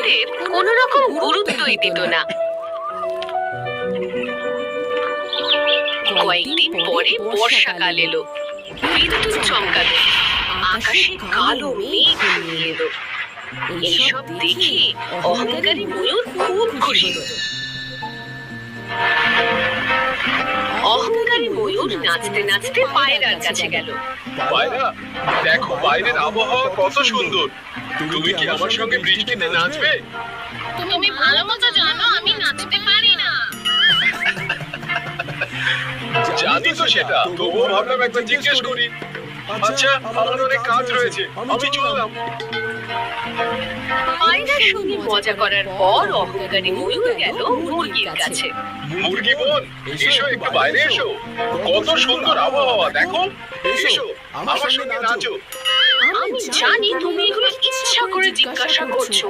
ময়ূরের কোনো রকম গুরুত্বই দিত না। কয়েকদিন পরে বর্ষাকাল এলো। বিদ্যুৎ চমকালো, আকাশে কালো মেঘ ঘনিয়ে এলো। এইসব দেখে অহংকারী ময়ূর খুব খুশি হলো। অহংকারী ময়ূর নাচতে নাচতে পায়রার কাছে গেল। পায়রা, দেখো বাইরের আবহাওয়া কত সুন্দর। তুমি কি আমার সঙ্গে বৃষ্টিতে নাচবে? তুমি ভালো মতো জানো আমি নাচতে পারি না। জানি তো সেটা, তবুও ভাবলাম একবার জিজ্ঞেস করি। আচ্ছা, আমার অনেক কাজ রয়েছে, আমি চললাম। পায়রার সঙ্গে মজা করার পর অহংকারী ময়ূর গেল মুরগির কাছে। মুরগি বোন, এসো একটু বাইরে এসো। কত সুন্দর আবহাওয়া দেখো। এসো, আমার সঙ্গে নাচো। আমি জানি তুমি এগুলো ইচ্ছা করে জিজ্ঞাসা করছো,